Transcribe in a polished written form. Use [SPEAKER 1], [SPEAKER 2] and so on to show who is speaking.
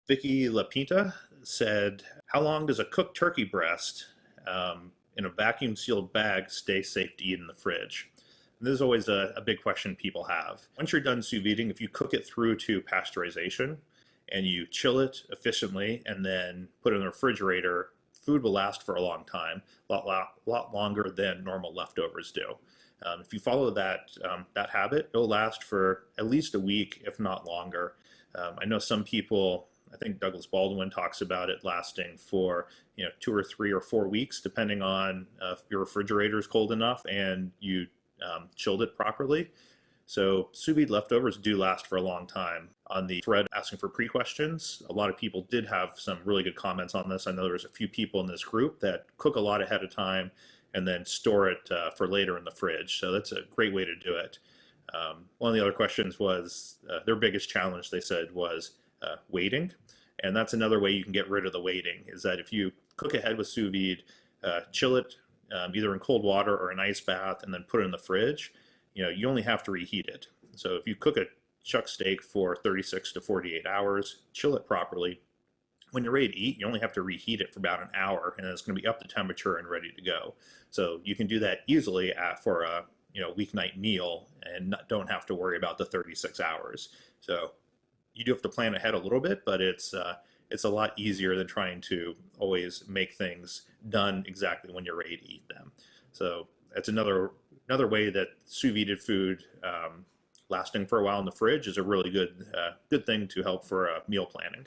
[SPEAKER 1] Vicki LaPinta said, "How long does a cooked turkey breast in a vacuum sealed bag stay safe to eat in the fridge?" And this is always a big question people have. Once you're done sous viding, if you cook it through to pasteurization and you chill it efficiently and then put it in the refrigerator, food will last for a long time, a lot longer than normal leftovers do. If you follow that habit, it'll last for at least a week, if not longer. I know some people, I think Douglas Baldwin talks about it lasting for 2 or 3 or 4 weeks, depending on if your refrigerator is cold enough and you chilled it properly. So sous vide leftovers do last for a long time. On the thread asking for pre-questions, a lot of people did have some really good comments on this. I know there's a few people in this group that cook a lot ahead of time and then store it for later in the fridge. So that's a great way to do it. One of the other questions was their biggest challenge, they said, was waiting. And that's another way you can get rid of the waiting, is that if you cook ahead with sous vide, chill it either in cold water or an ice bath, and then put it in the fridge, you only have to reheat it. So if you cook a chuck steak for 36 to 48 hours, chill it properly. When you're ready to eat, you only have to reheat it for about an hour, and it's going to be up to temperature and ready to go. So you can do that easily for a weeknight meal and don't have to worry about the 36 hours. So you do have to plan ahead a little bit, but it's a lot easier than trying to always make things done exactly when you're ready to eat them. So that's another way that sous vide food lasting for a while in the fridge is a really good thing to help for meal planning.